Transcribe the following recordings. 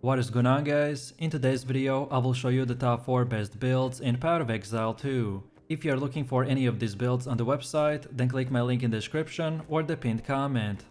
What is going on, guys? In today's video I will show you the top 4 best builds in POE of Exile 2. If you are looking for any of these builds on the website, then click my link in the description or the pinned comment.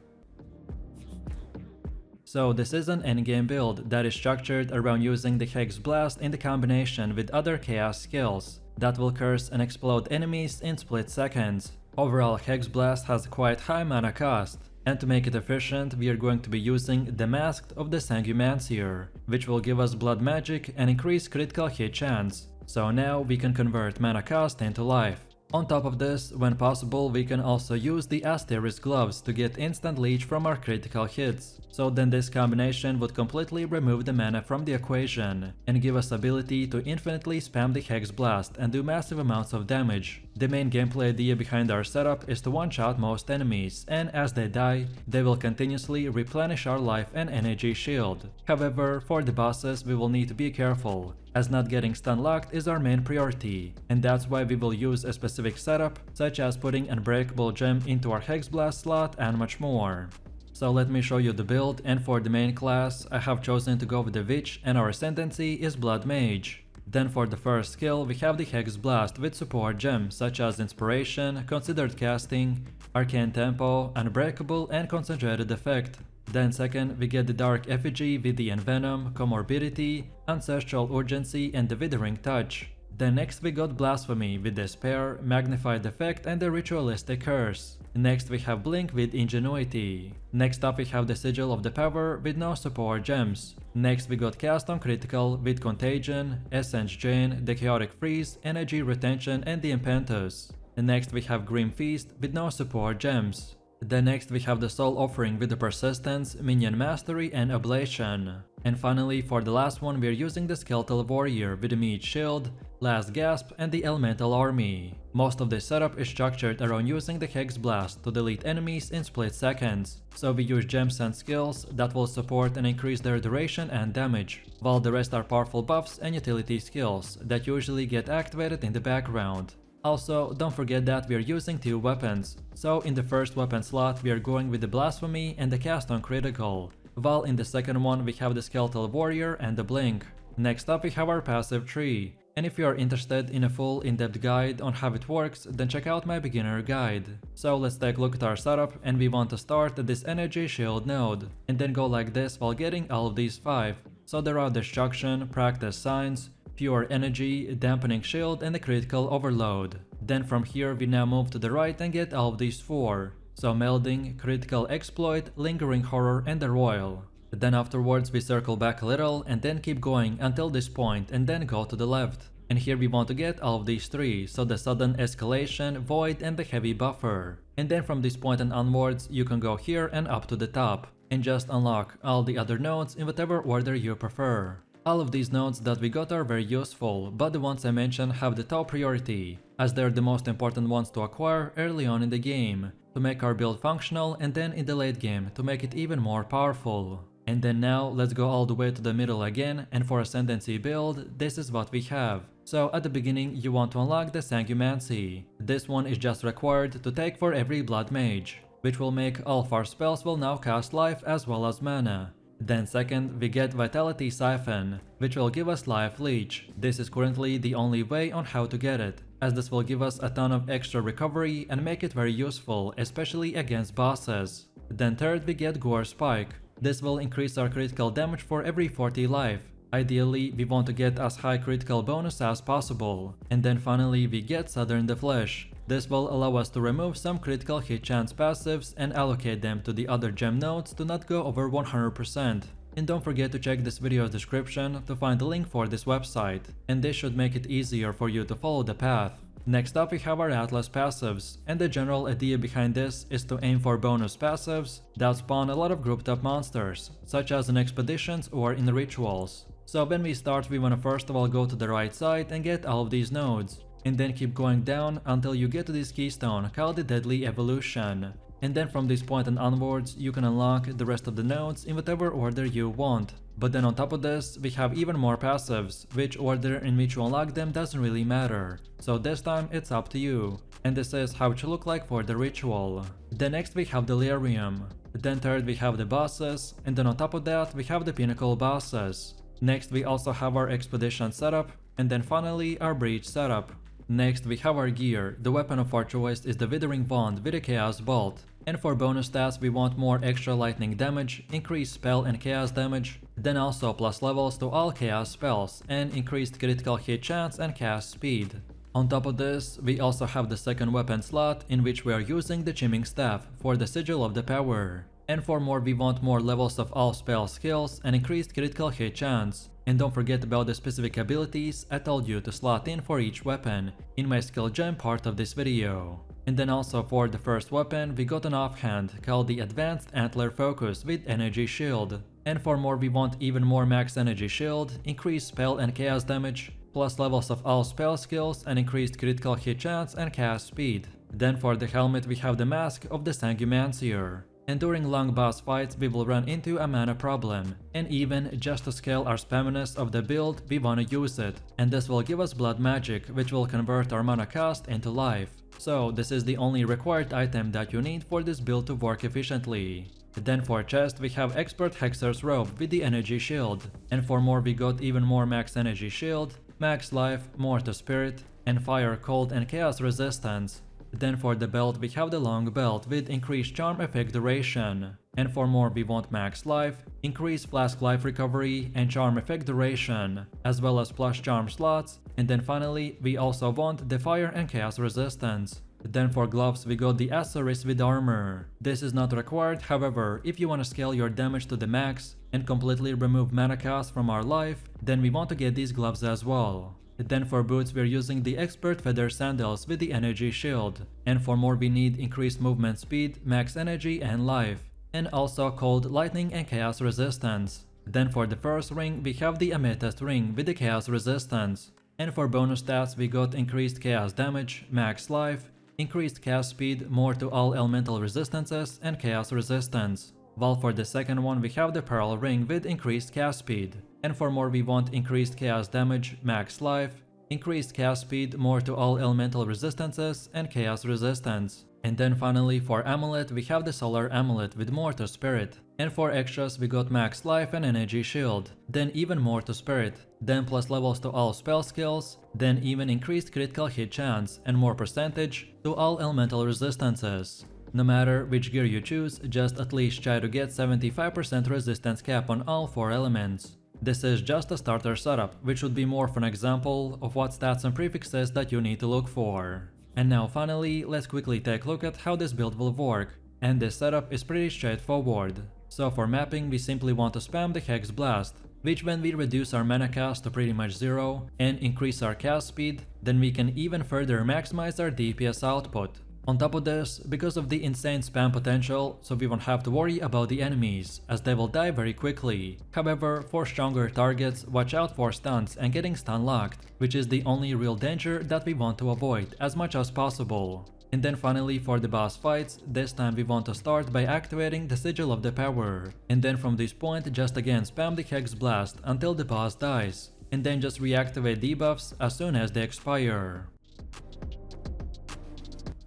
So this is an endgame build that is structured around using the Hex Blast in the combination with other chaos skills that will curse and explode enemies in split seconds. Overall, Hex Blast has a quite high mana cost, and to make it efficient we are going to be using the Masked of the Sanguimancier, which will give us blood magic and increase critical hit chance. So now we can convert mana cost into life. On top of this, when possible, we can also use the Asterisk gloves to get instant leech from our critical hits. So then this combination would completely remove the mana from the equation and give us ability to infinitely spam the Hex Blast and do massive amounts of damage. The main gameplay idea behind our setup is to one-shot most enemies, and as they die, they will continuously replenish our life and energy shield. However, for the bosses we will need to be careful, as not getting stun locked is our main priority, and that's why we will use a specific setup, such as putting Unbreakable Gem into our Hex Blast slot and much more. So let me show you the build, and for the main class, I have chosen to go with the Witch and our ascendancy is Blood Mage. Then for the first skill we have the Hex Blast with support gems such as Inspiration, Considered Casting, Arcane Tempo, Unbreakable and Concentrated Effect. Then second we get the Dark Effigy with the Envenom, Comorbidity, Ancestral Urgency and the Withering Touch. Then next we got Blasphemy with Despair, Magnified Effect and the Ritualistic Curse. Next we have Blink with Ingenuity. Next up we have the Sigil of the Power with no support gems. Next we got Cast on Critical with Contagion, Essence Drain, the Chaotic Freeze, Energy Retention and the Impetus. Next we have Grim Feast with no support gems. Then next we have the Soul Offering with the Persistence, Minion Mastery and Ablation. And finally for the last one we are using the Skeletal Warrior with the Mage Shield, Last Gasp and the Elemental Army. Most of this setup is structured around using the Hex Blast to delete enemies in split seconds, so we use gems and skills that will support and increase their duration and damage, while the rest are powerful buffs and utility skills that usually get activated in the background. Also, don't forget that we are using 2 weapons, so in the first weapon slot we are going with the Blasphemy and the Cast on Critical, while in the second one we have the Skeletal Warrior and the Blink. Next up we have our passive tree, and if you are interested in a full in-depth guide on how it works, then check out my beginner guide. So let's take a look at our setup, and we want to start at this Energy Shield node, and then go like this while getting all of these 5. So there are Destruction, Practice Signs, Pure Energy, Dampening Shield and the Critical Overload. Then from here we now move to the right and get all of these 4. So Melding, Critical Exploit, Lingering Horror and the Royal. Then afterwards we circle back a little and then keep going until this point and then go to the left. And here we want to get all of these 3, so the Sudden Escalation, Void and the Heavy Buffer. And then from this point and onwards you can go here and up to the top, and just unlock all the other nodes in whatever order you prefer. All of these nodes that we got are very useful, but the ones I mentioned have the top priority, as they're the most important ones to acquire early on in the game, to make our build functional, and then in the late game to make it even more powerful. And then now let's go all the way to the middle again, and for Ascendancy build, this is what we have. So at the beginning you want to unlock the Sanguimancy. This one is just required to take for every Blood Mage, which will make all of our spells will now cost life as well as mana. Then second we get Vitality Siphon, which will give us Life Leech. This is currently the only way on how to get it, as this will give us a ton of extra recovery and make it very useful, especially against bosses. Then third we get Gore Spike. This will increase our critical damage for every 40 life. Ideally, we want to get as high critical bonus as possible. And then finally we get Southern the Flesh. This will allow us to remove some critical hit chance passives and allocate them to the other gem nodes to not go over 100%. And don't forget to check this video's description to find the link for this website, and this should make it easier for you to follow the path. Next up we have our Atlas passives, and the general idea behind this is to aim for bonus passives that spawn a lot of grouped up monsters, such as in expeditions or in rituals. So when we start we want to first of all go to the right side and get all of these nodes, and then keep going down until you get to this keystone called the Deadly Evolution. And then from this point and onwards you can unlock the rest of the nodes in whatever order you want. But then on top of this, we have even more passives, which order in which you unlock them doesn't really matter. So this time it's up to you. And this is how it should look like for the ritual. Then next we have Delirium. Then third we have the bosses, and then on top of that we have the pinnacle bosses. Next we also have our expedition setup, and then finally our breach setup. Next we have our gear. The weapon of our choice is the Withering Wand with a Chaos Bolt. And for bonus stats we want more extra lightning damage, increased spell and chaos damage, then also plus levels to all chaos spells, and increased critical hit chance and cast speed. On top of this, we also have the second weapon slot in which we are using the Chimming Staff for the Sigil of the Power. And for more we want more levels of all spell skills and increased critical hit chance. And don't forget about the specific abilities I told you to slot in for each weapon in my skill gem part of this video. And then also for the first weapon we got an offhand called the Advanced Antler Focus with Energy Shield. And for more we want even more max energy shield, increased spell and chaos damage, plus levels of all spell skills and increased critical hit chance and cast speed. Then for the helmet we have the Mask of the Sanguimancier. And during long boss fights we will run into a mana problem, and even just to scale our spamminess of the build we wanna use it, and this will give us blood magic which will convert our mana cost into life. So this is the only required item that you need for this build to work efficiently. Then for chest we have Expert Hexer's Robe with the Energy Shield, and for more we got even more max energy shield, max life, more to spirit, and fire, cold and chaos resistance. Then for the belt we have the long belt with increased charm effect duration. And for more we want max life, increased flask life recovery and charm effect duration, as well as plus charm slots. And then finally we also want the fire and chaos resistance. Then for gloves we got the Acerys with armor. This is not required, however, if you want to scale your damage to the max and completely remove mana cost from our life, then we want to get these gloves as well. Then for boots we're using the Expert Feather Sandals with the Energy Shield. And for more we need increased movement speed, max energy and life. And also cold, lightning and chaos resistance. Then for the first ring we have the Amethyst Ring with the chaos resistance. And for bonus stats we got increased chaos damage, max life, increased cast speed, more to all elemental resistances and chaos resistance. While for the second one we have the Pearl Ring with increased cast speed. And for more we want increased chaos damage, max life, increased cast speed, more to all elemental resistances and chaos resistance. And then finally for amulet we have the Solar Amulet with more to spirit. And for extras we got max life and energy shield, then even more to spirit, then plus levels to all spell skills, then even increased critical hit chance and more percentage to all elemental resistances. No matter which gear you choose, just at least try to get 75% resistance cap on all 4 elements. This is just a starter setup, which would be more of an example of what stats and prefixes that you need to look for. And now finally, let's quickly take a look at how this build will work. And this setup is pretty straightforward. So for mapping we simply want to spam the Hex Blast, which when we reduce our mana cost to pretty much 0 and increase our cast speed, then we can even further maximize our DPS output. On top of this, because of the insane spam potential, so we won't have to worry about the enemies, as they will die very quickly. However, for stronger targets, watch out for stuns and getting stun locked, which is the only real danger that we want to avoid as much as possible. And then finally for the boss fights, this time we want to start by activating the Sigil of the Power. And then from this point just again spam the Hex Blast until the boss dies. And then just reactivate debuffs as soon as they expire.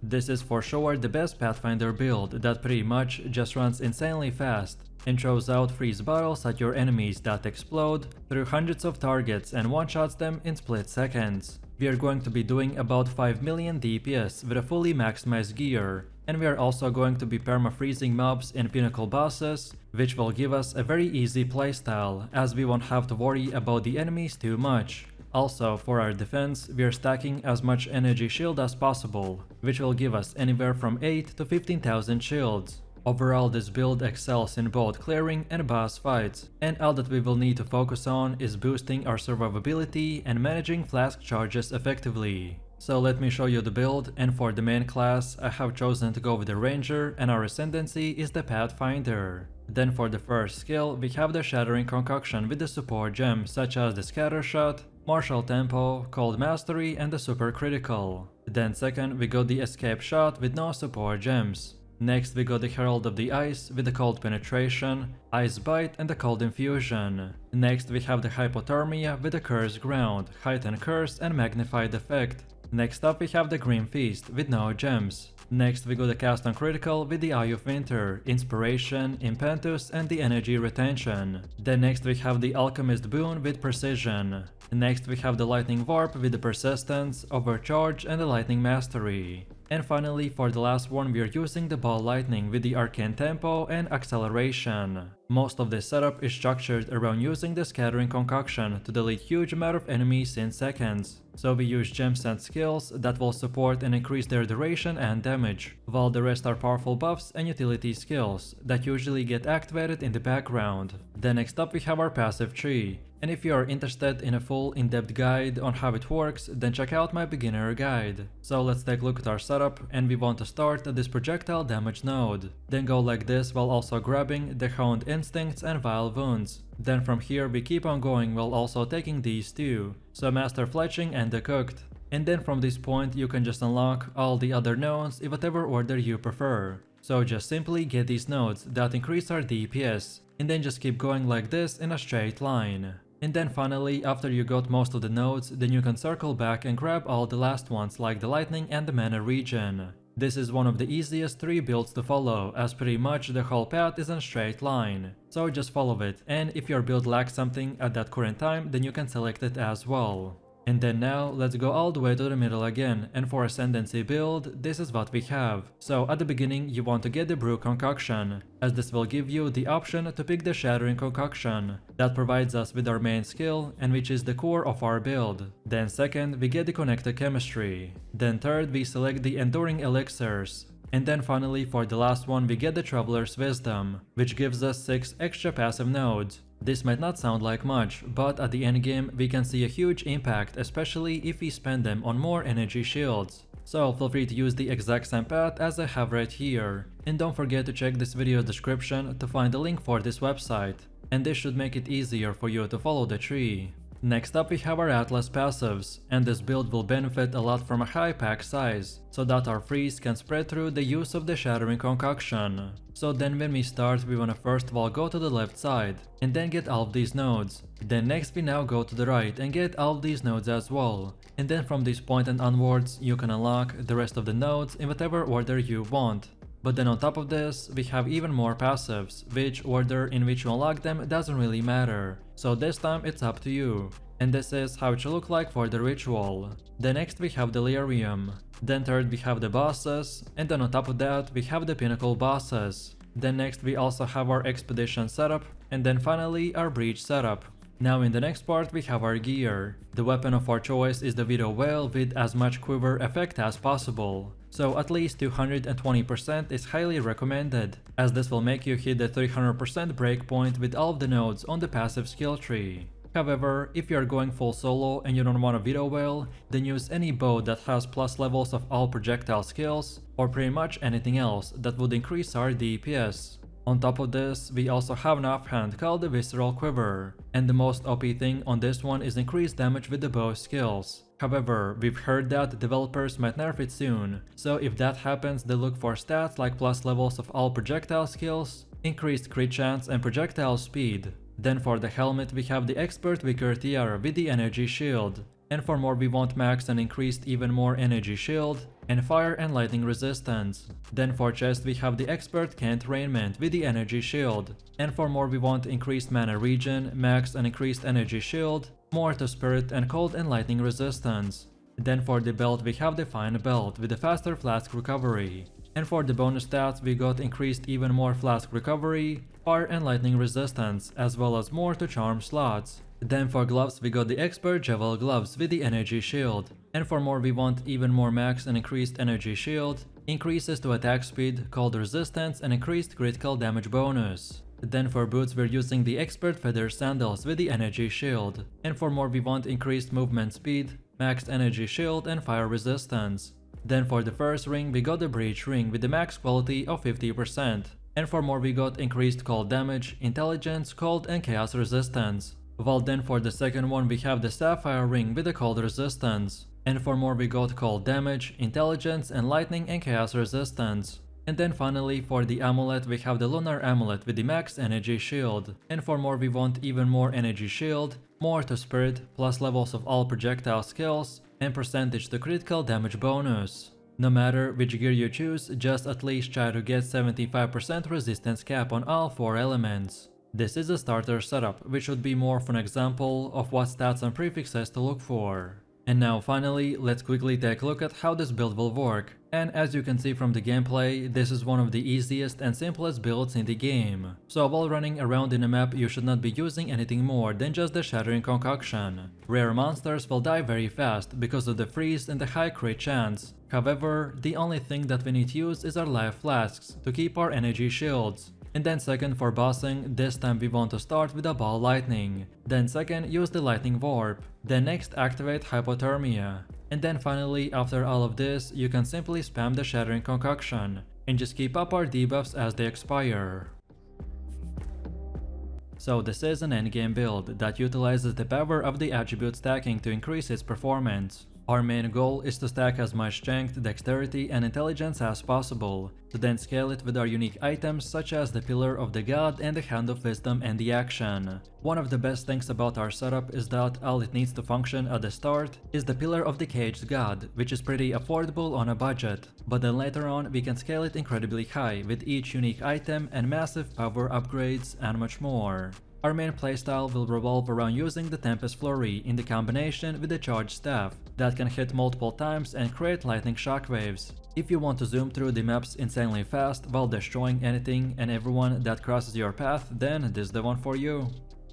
This is for sure the best Pathfinder build that pretty much just runs insanely fast and throws out freeze bottles at your enemies that explode through hundreds of targets and one-shots them in split seconds. We are going to be doing about 5 million DPS with a fully maximized gear, and we are also going to be perma-freezing mobs in pinnacle bosses, which will give us a very easy playstyle as we won't have to worry about the enemies too much. Also, for our defense, we are stacking as much energy shield as possible, which will give us anywhere from 8 to 15,000 shields. Overall, this build excels in both clearing and boss fights, and all that we will need to focus on is boosting our survivability and managing flask charges effectively. So let me show you the build, and for the main class, I have chosen to go with the Ranger and our ascendancy is the Pathfinder. Then for the first skill, we have the Shattering Concoction with the support gems such as the Scatter Shot, Martial Tempo, Cold Mastery and the Super Critical. Then second, we got the Escape Shot with no support gems. Next we got the Herald of the Ice with the Cold Penetration, Ice Bite and the Cold Infusion. Next we have the Hypothermia with the Cursed Ground, Heightened Curse and Magnified Effect. Next up we have the Green Feast with no gems. Next we got the cast on critical with the Eye of Winter, Inspiration, Impetus and the Energy Retention. Then next we have the Alchemist Boon with Precision. Next we have the Lightning Warp with the Persistence, Overcharge and the Lightning Mastery. And finally, for the last one, we are using the Ball Lightning with the Arcane Tempo and Acceleration. Most of this setup is structured around using the Scattering Concoction to delete huge amount of enemies in seconds. So we use gems and skills that will support and increase their duration and damage, while the rest are powerful buffs and utility skills that usually get activated in the background. Then next up we have our passive tree. And if you are interested in a full in-depth guide on how it works, then check out my beginner guide. So let's take a look at our setup, and we want to start at this projectile damage node. Then go like this while also grabbing the Honed Instincts and Vile Wounds. Then from here we keep on going while also taking these two, so Master Fletching and the Cooked. And then from this point you can just unlock all the other nodes in whatever order you prefer. So just simply get these nodes that increase our DPS, and then just keep going like this in a straight line. And then finally, after you got most of the nodes, then you can circle back and grab all the last ones like the lightning and the mana regen. This is one of the easiest 3 builds to follow, as pretty much the whole path is in a straight line. So just follow it, and if your build lacks something at that current time, then you can select it as well. And then now, let's go all the way to the middle again, and for Ascendancy build, this is what we have. So at the beginning you want to get the Brew Concoction, as this will give you the option to pick the Shattering Concoction, that provides us with our main skill and which is the core of our build. Then second, we get the Connected Chemistry. Then third, we select the Enduring Elixirs. And then finally, for the last one, we get the Traveler's Wisdom, which gives us 6 extra passive nodes. This might not sound like much, but at the endgame we can see a huge impact, especially if we spend them on more energy shields. So feel free to use the exact same path as I have right here. And don't forget to check this video's description to find the link for this website. And this should make it easier for you to follow the tree. Next up we have our Atlas passives, and this build will benefit a lot from a high pack size, so that our freeze can spread through the use of the Shattering Concoction. So then when we start, we wanna first of all go to the left side, and then get all of these nodes. Then next we now go to the right and get all of these nodes as well. And then from this point and onwards, you can unlock the rest of the nodes in whatever order you want. But then on top of this, we have even more passives, which order in which you unlock them doesn't really matter. So this time it's up to you. And this is how it should look like for the ritual. Then next we have Delirium. Then third we have the bosses, and then on top of that we have the pinnacle bosses. Then next we also have our expedition setup, and then finally our breach setup. Now in the next part we have our gear. The weapon of our choice is the Widow Whale with as much quiver effect as possible. So at least 220% is highly recommended, as this will make you hit the 300% breakpoint with all of the nodes on the passive skill tree. However, if you are going full solo and you don't want a Widow Whale, then use any bow that has plus levels of all projectile skills, or pretty much anything else that would increase our DPS. On top of this, we also have an offhand called the Visceral Quiver, and the most OP thing on this one is increased damage with the bow skills. However, we've heard that developers might nerf it soon, so if that happens, they look for stats like plus levels of all projectile skills, increased crit chance and projectile speed. Then for the helmet we have the Expert Wicker Tiara with the Energy Shield, and for more we want max and increased even more Energy Shield, and Fire and Lightning Resistance. Then for chest we have the Expert Cant Raiment with the Energy Shield, and for more we want increased mana regen, max and increased Energy Shield, more to Spirit and Cold and Lightning Resistance. Then for the belt we have the Fine Belt with the faster flask recovery. And for the bonus stats we got increased even more flask recovery, fire and lightning resistance, as well as more to charm slots. Then for gloves we got the Expert Javel Gloves with the Energy Shield. And for more we want even more max and increased Energy Shield, increases to attack speed, cold resistance and increased critical damage bonus. Then for boots we're using the Expert Feather Sandals with the Energy Shield. And for more we want increased movement speed, max Energy Shield and fire resistance. Then for the first ring we got the Breach Ring with the max quality of 50%. And for more we got increased cold damage, intelligence, cold and chaos resistance. While then for the second one we have the Sapphire Ring with the cold resistance. And for more we got cold damage, intelligence and lightning and chaos resistance. And then finally for the amulet we have the Lunar Amulet with the max energy shield. And for more we want even more energy shield, more to spirit, plus levels of all projectile skills, and percentage to critical damage bonus. No matter which gear you choose, just at least try to get 75% resistance cap on all 4 elements. This is a starter setup, which would be more of an example of what stats and prefixes to look for. And now finally, let's quickly take a look at how this build will work. And as you can see from the gameplay, this is one of the easiest and simplest builds in the game. So while running around in a map, you should not be using anything more than just the Shattering Concoction. Rare monsters will die very fast because of the freeze and the high crit chance. However, the only thing that we need to use is our life flasks to keep our energy shields. And then second, for bossing, this time we want to start with a ball lightning. Then second, use the lightning warp. Then next, activate hypothermia. And then finally, after all of this, you can simply spam the Shattering Concoction and just keep up our debuffs as they expire. So this is an endgame build that utilizes the power of the attribute stacking to increase its performance. Our main goal is to stack as much strength, dexterity, and intelligence as possible, to then scale it with our unique items such as the Pillar of the God and the Hand of Wisdom and the Action. One of the best things about our setup is that all it needs to function at the start is the Pillar of the Caged God, which is pretty affordable on a budget, but then later on we can scale it incredibly high with each unique item and massive power upgrades and much more. Our main playstyle will revolve around using the Tempest flurry in the combination with the charged staff that can hit multiple times and create lightning shockwaves. If you want to zoom through the maps insanely fast while destroying anything and everyone that crosses your path, then this is the one for you.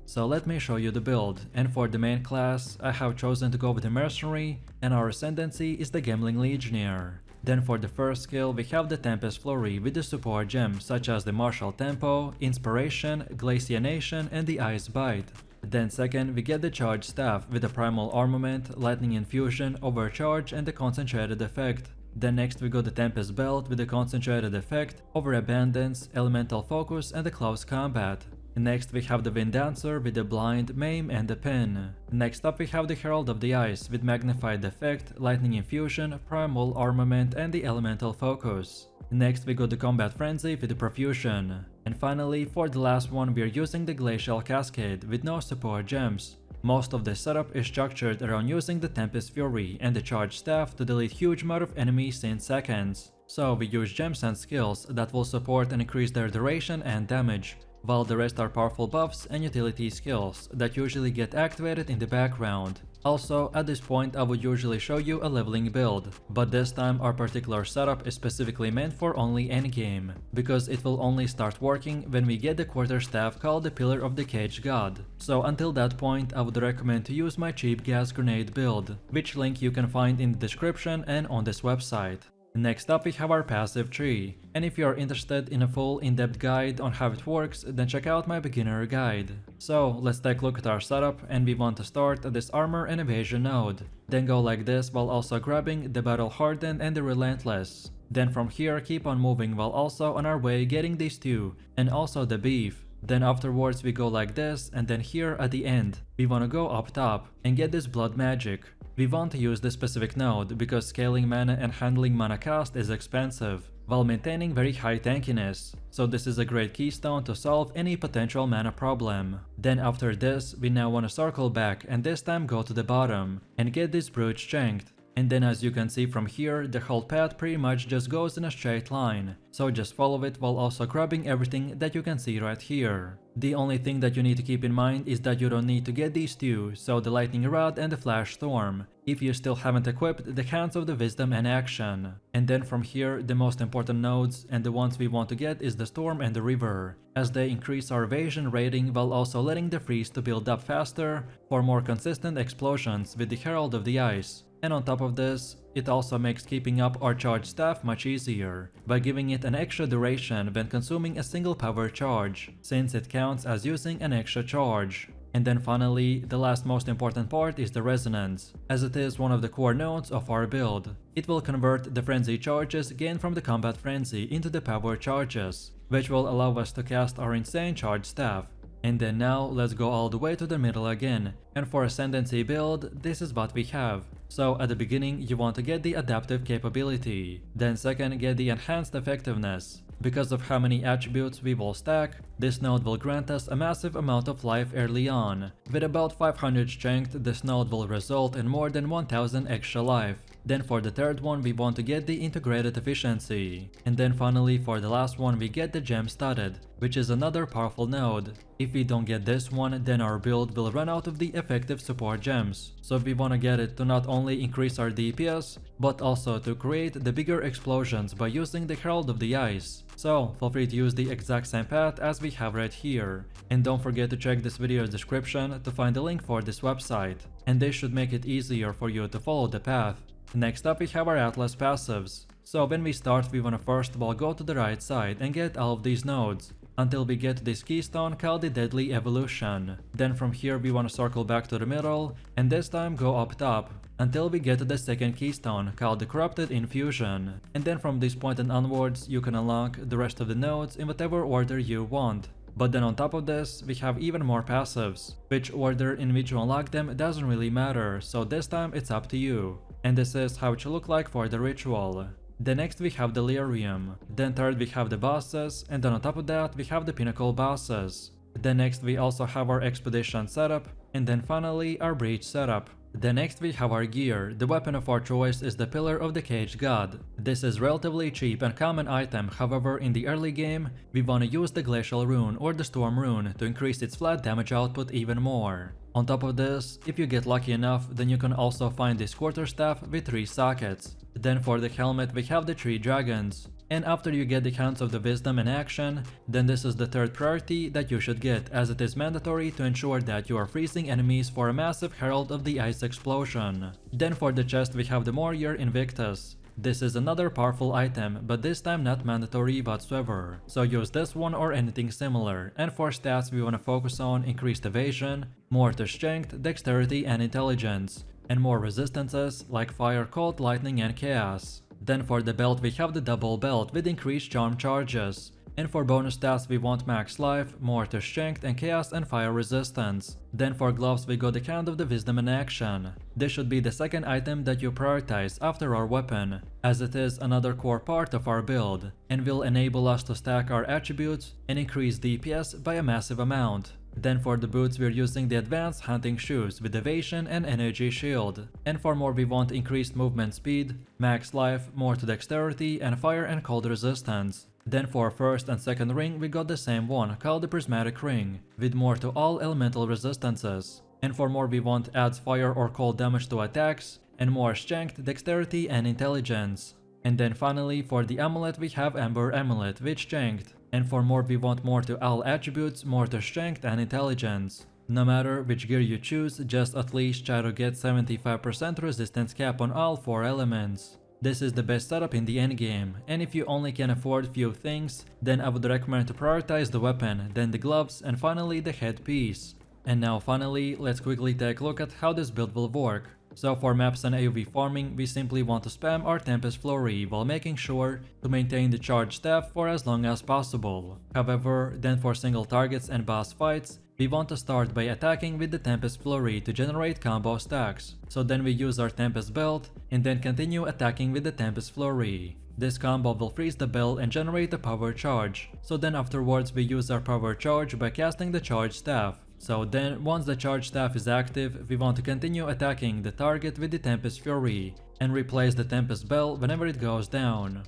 So let me show you the build, and for the main class, I have chosen to go with the mercenary, and our ascendancy is the Gambling Legionnaire. Then for the first skill, we have the Tempest Flurry with the support gems such as the Martial Tempo, Inspiration, Glacianation, and the Ice Bite. Then second, we get the Charged Staff with the Primal Armament, Lightning Infusion, Overcharge, and the Concentrated Effect. Then next we got the Tempest Belt with the Concentrated Effect, Overabundance, Elemental Focus, and the Close Combat. Next we have the Wind Dancer with the Blind, Maim, and the Pin. Next up we have the Herald of the Ice with Magnified Effect, Lightning Infusion, Primal Armament, and the Elemental Focus. Next we got the Combat Frenzy with the Profusion. And finally, for the last one, we are using the Glacial Cascade with no support gems. Most of the setup is structured around using the Tempest Fury and the Charged Staff to delete huge amount of enemies in seconds. So we use gems and skills that will support and increase their duration and damage, while the rest are powerful buffs and utility skills that usually get activated in the background. Also, at this point I would usually show you a leveling build, but this time our particular setup is specifically meant for only endgame, because it will only start working when we get the quarterstaff called the Pillar of the Caged God. So until that point I would recommend to use my cheap gas grenade build, which link you can find in the description and on this website. Next up we have our passive tree, and if you are interested in a full in-depth guide on how it works, then check out my beginner guide. So let's take a look at our setup, and we want to start at this armor and evasion node. Then go like this while also grabbing the battle hardened and the relentless. Then from here keep on moving while also on our way getting these two, and also the beef. Then afterwards we go like this, and then here at the end we want to go up top and get this blood magic. We want to use this specific node because scaling mana and handling mana cost is expensive, while maintaining very high tankiness, so this is a great keystone to solve any potential mana problem. Then after this, we now want to circle back and this time go to the bottom and get this brute strength. And then as you can see from here, the whole path pretty much just goes in a straight line, so just follow it while also grabbing everything that you can see right here. The only thing that you need to keep in mind is that you don't need to get these two, so the Lightning Rod and the Flash Storm, if you still haven't equipped the Hands of the Wisdom and Action. And then from here, the most important nodes and the ones we want to get is the Storm and the River, as they increase our evasion rating while also letting the freeze to build up faster for more consistent explosions with the Herald of the Ice. And on top of this, it also makes keeping up our charged staff much easier, by giving it an extra duration when consuming a single power charge, since it counts as using an extra charge. And then finally, the last most important part is the resonance, as it is one of the core nodes of our build. It will convert the frenzy charges gained from the combat frenzy into the power charges, which will allow us to cast our insane charged staff. And then now let's go all the way to the middle again, and for Ascendancy build, this is what we have. So at the beginning you want to get the adaptive capability, then second get the enhanced effectiveness, Because of how many attributes we will stack, this node will grant us a massive amount of life early on. With about 500 strength, this node will result in more than 1000 extra life. Then for the third one we want to get the integrated efficiency. And then finally for the last one we get the gem studded, which is another powerful node. If we don't get this one, then our build will run out of the effective support gems. So we want to get it to not only increase our DPS, but also to create the bigger explosions by using the Herald of the Ice. So feel free to use the exact same path as we have right here. And don't forget to check this video's description to find the link for this website. And this should make it easier for you to follow the path. Next up we have our Atlas passives. So when we start we want to first of all go to the right side and get all of these nodes, until we get to this keystone called the Deadly Evolution. Then from here we want to circle back to the middle, and this time go up top, until we get to the second keystone called the Corrupted Infusion. And then from this point and onwards you can unlock the rest of the nodes in whatever order you want. But then on top of this, we have even more passives. Which order in which you unlock them doesn't really matter, so this time it's up to you. And this is how it should look like for the ritual. Then next we have Delirium. Then third we have the bosses, and then on top of that we have the pinnacle bosses. Then next we also have our expedition setup, and then finally our breach setup. Then next we have our gear. The weapon of our choice is the Pillar of the Cage God. This is relatively cheap and common item, however in the early game we want to use the Glacial Rune or the Storm Rune to increase its flat damage output even more. On top of this, if you get lucky enough, then you can also find this quarterstaff with 3 sockets. Then for the helmet we have the 3 dragons. And after you get the Hounds of the Wisdom in action, then this is the third priority that you should get, as it is mandatory to ensure that you are freezing enemies for a massive Herald of the Ice explosion. Then for the chest we have the Warrior Invictus. This is another powerful item, but this time not mandatory whatsoever, so use this one or anything similar. And for stats we want to focus on increased evasion, more to strength, dexterity and intelligence, and more resistances like fire, cold, lightning and chaos. Then for the belt we have the double belt with increased charm charges. And for bonus stats we want max life, more to strength and chaos and fire resistance. Then for gloves we got the Hound of the Wisdom in action. This should be the second item that you prioritize after our weapon, as it is another core part of our build, and will enable us to stack our attributes and increase DPS by a massive amount. Then for the boots we're using the advanced hunting shoes with evasion and energy shield. And for more we want increased movement speed, max life, more to dexterity and fire and cold resistance. Then for first and second ring we got the same one called the Prismatic Ring, with more to all elemental resistances. And for more we want adds fire or cold damage to attacks, and more strength, dexterity and intelligence. And then finally for the amulet we have Amber Amulet with strength. And for more we want more to all attributes, more to strength and intelligence. No matter which gear you choose, just at least try to get 75% resistance cap on all 4 elements. This is the best setup in the endgame, and if you only can afford few things, then I would recommend to prioritize the weapon, then the gloves, and finally the headpiece. And now finally, let's quickly take a look at how this build will work. So for maps and AoV farming, we simply want to spam our Tempest flurry while making sure to maintain the charge staff for as long as possible. However, then for single targets and boss fights, we want to start by attacking with the Tempest flurry to generate combo stacks. So then we use our Tempest belt and then continue attacking with the Tempest flurry. This combo will freeze the bell and generate a power charge. So then afterwards we use our power charge by casting the charge staff. So then, once the charge staff is active, we want to continue attacking the target with the Tempest Fury, and replace the Tempest Bell whenever it goes down.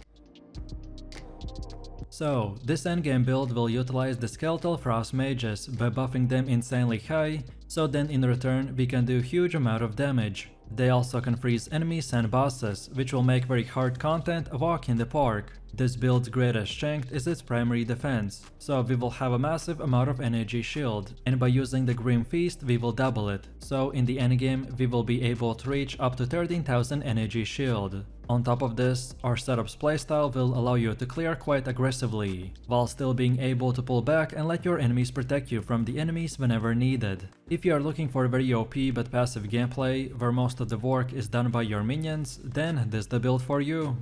So, this endgame build will utilize the Skeletal Frost Mages by buffing them insanely high, so then in return we can do huge amount of damage. They also can freeze enemies and bosses, which will make very hard content a walk in the park. This build's greatest strength is its primary defense, so we will have a massive amount of energy shield, and by using the Grim Feast we will double it, so in the endgame we will be able to reach up to 13,000 energy shield. On top of this, our setup's playstyle will allow you to clear quite aggressively, while still being able to pull back and let your enemies protect you from the enemies whenever needed. If you are looking for very OP but passive gameplay, where most of the work is done by your minions, then this is the build for you.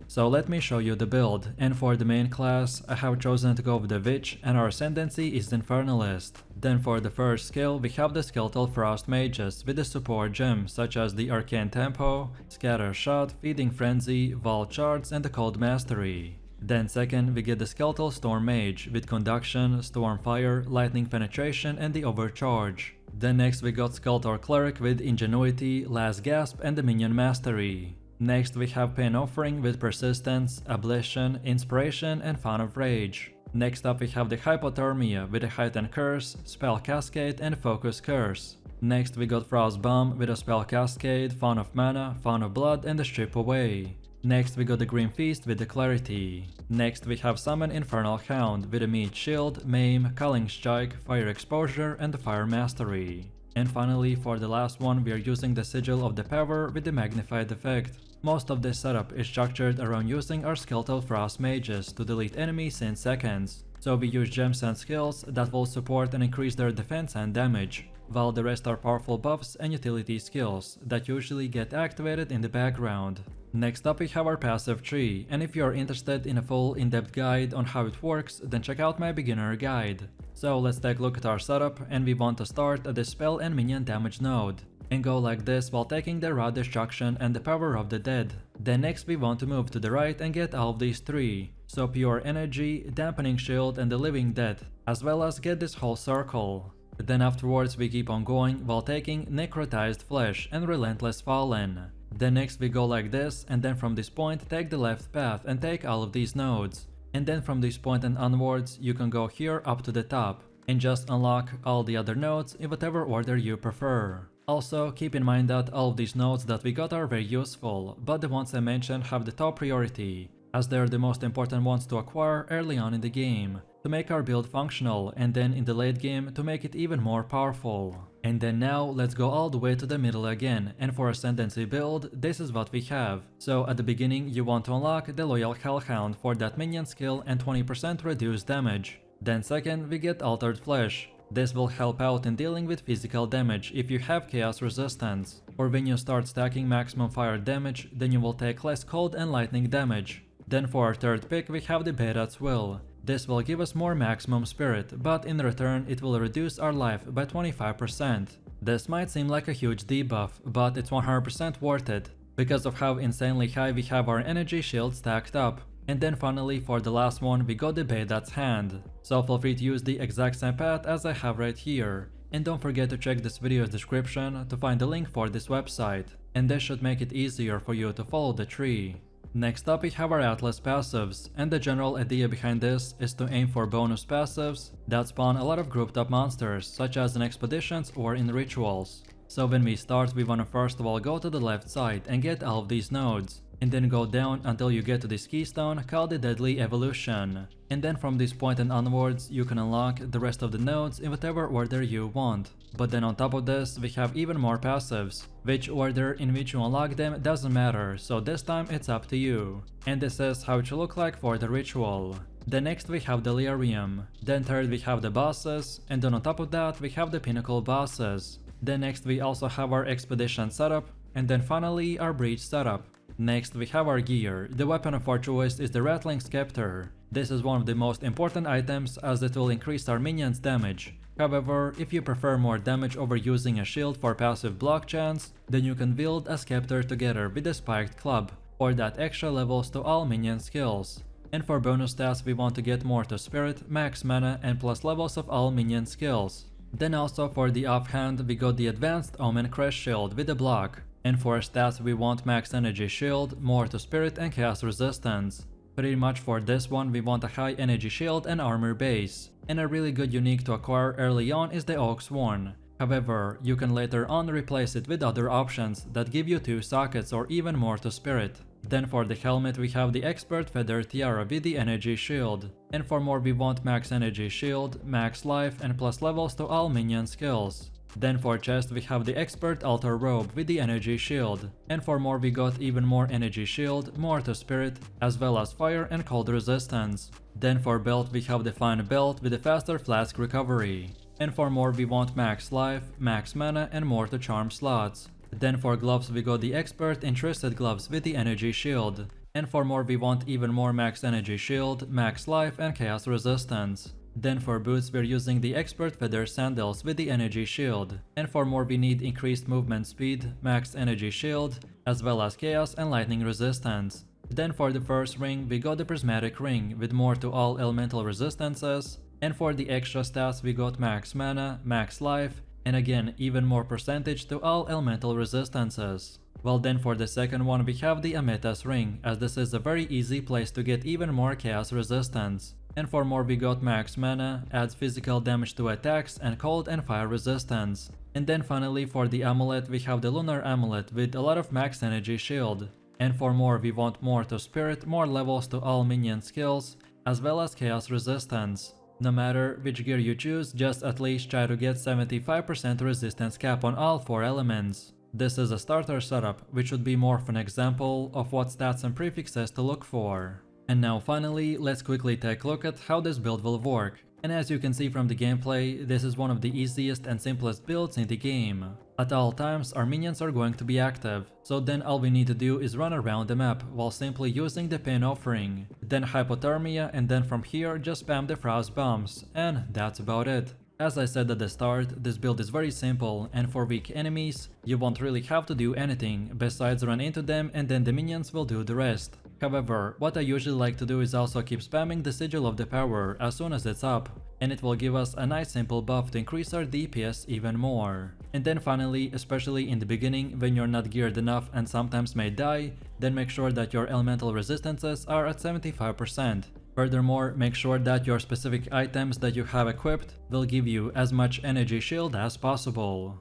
So let me show you the build, and for the main class, I have chosen to go with the Witch and our ascendancy is the Infernalist. Then for the first skill, we have the Skeletal Frost Mages with the support gems such as the Arcane Tempo, Scatter Shot, Feeding Frenzy, Vault Charts and the Cold Mastery. Then second, we get the Skeletal Storm Mage with Conduction, Storm Fire, Lightning Penetration and the Overcharge. Then next we got Skeletor Cleric with Ingenuity, Last Gasp and the Minion Mastery. Next we have Pain Offering with Persistence, Abolition, Inspiration and Fan of Rage. Next up we have the Hypothermia with a Heightened Curse, Spell Cascade and Focus Curse. Next we got Frost Bomb with a Spell Cascade, Fan of Mana, Fan of Blood and the Strip Away. Next we got the Grim Feast with the Clarity. Next we have Summon Infernal Hound with a Meat Shield, Maim, Culling Strike, Fire Exposure and the Fire Mastery. And finally for the last one we are using the Sigil of the Power with the Magnified effect. Most of this setup is structured around using our Skeletal Frost Mages to delete enemies in seconds. So we use gems and skills that will support and increase their defense and damage, while the rest are powerful buffs and utility skills that usually get activated in the background. Next up we have our passive tree, and if you are interested in a full in-depth guide on how it works, then check out my beginner guide. So let's take a look at our setup, and we want to start at the spell and minion damage node, and go like this while taking the Raw Destruction and the Power of the Dead. Then next we want to move to the right and get all of these three, so Pure Energy, Dampening Shield and the Living Dead, as well as get this whole circle. Then afterwards we keep on going while taking Necrotized Flesh and Relentless Fallen. Then next we go like this, and then from this point take the left path and take all of these nodes. And then from this point and onwards you can go here up to the top and just unlock all the other nodes in whatever order you prefer. Also keep in mind that all of these nodes that we got are very useful, but the ones I mentioned have the top priority, as they are the most important ones to acquire early on in the game, to make our build functional, and then in the late game to make it even more powerful. And then now let's go all the way to the middle again, and for Ascendancy build, this is what we have. So at the beginning you want to unlock the Loyal Hellhound for that minion skill and 20% reduced damage. Then second we get Altered Flesh. This will help out in dealing with physical damage if you have chaos resistance, or when you start stacking maximum fire damage, then you will take less cold and lightning damage. Then for our third pick we have the Berat's Will. This will give us more maximum spirit, but in return it will reduce our life by 25%. This might seem like a huge debuff, but it's 100% worth it, because of how insanely high we have our energy shield stacked up. And then finally for the last one we got the Berat's Hand. So feel free to use the exact same path as I have right here. And don't forget to check this video's description to find the link for this website, and this should make it easier for you to follow the tree. Next up we have our Atlas passives, and the general idea behind this is to aim for bonus passives that spawn a lot of grouped up monsters, such as in expeditions or in rituals. So when we start we wanna first of all go to the left side and get all of these nodes, and then go down until you get to this keystone called the Deadly Evolution. And then from this point and onwards you can unlock the rest of the nodes in whatever order you want. But then on top of this we have even more passives. Which order in which you unlock them doesn't matter, so this time it's up to you. And this is how it should look like for the ritual. Then next we have Delirium. Then third we have the bosses, and then on top of that we have the pinnacle bosses. Then next we also have our expedition setup, and then finally our breach setup. Next we have our gear. The weapon of our choice is the Rattling Scepter. This is one of the most important items as it will increase our minions' damage. However, if you prefer more damage over using a shield for passive block chance, then you can build a scepter together with a spiked club, or that extra levels to all minion skills. And for bonus stats we want to get more to spirit, max mana and plus levels of all minion skills. Then also for the offhand we got the advanced Omen Crest Shield with a block. And for stats we want max energy shield, more to spirit and chaos resistance. Pretty much for this one we want a high energy shield and armor base. And a really good unique to acquire early on is the Oak Sworn. However, you can later on replace it with other options that give you 2 sockets or even more to spirit. Then for the helmet we have the Expert Feather Tiara with the energy shield. And for more we want max energy shield, max life and plus levels to all minion skills. Then for chest we have the Expert Altar Robe with the energy shield. And for more we got even more energy shield, more to spirit, as well as fire and cold resistance. Then for belt we have the Fine Belt with the faster flask recovery. And for more we want max life, max mana and more to charm slots. Then for gloves we got the Expert Interested Gloves with the energy shield. And for more we want even more max energy shield, max life and chaos resistance. Then for boots we're using the Expert Feather Sandals with the energy shield. And for more we need increased movement speed, max energy shield, as well as chaos and lightning resistance. Then for the first ring, we got the prismatic ring with more to all elemental resistances, and for the extra stats we got max mana, max life, and again even more percentage to all elemental resistances. Well then for the second one we have the Amethyst ring, as this is a very easy place to get even more chaos resistance. And for more we got max mana, adds physical damage to attacks and cold and fire resistance. And then finally for the amulet we have the lunar amulet with a lot of max energy shield. And for more we want more to spirit, more levels to all minion skills, as well as chaos resistance. No matter which gear you choose, just at least try to get 75% resistance cap on all 4 elements. This is a starter setup, which would be more of an example of what stats and prefixes to look for. And now finally, let's quickly take a look at how this build will work. And as you can see from the gameplay, this is one of the easiest and simplest builds in the game. At all times, our minions are going to be active, so then all we need to do is run around the map while simply using the pain offering, then hypothermia, and then from here just spam the frost bombs, and that's about it. As I said at the start, this build is very simple, and for weak enemies, you won't really have to do anything besides run into them and then the minions will do the rest. However, what I usually like to do is also keep spamming the Sigil of the Power as soon as it's up, and it will give us a nice simple buff to increase our DPS even more. And then finally, especially in the beginning when you're not geared enough and sometimes may die, then make sure that your elemental resistances are at 75%. Furthermore, make sure that your specific items that you have equipped will give you as much energy shield as possible.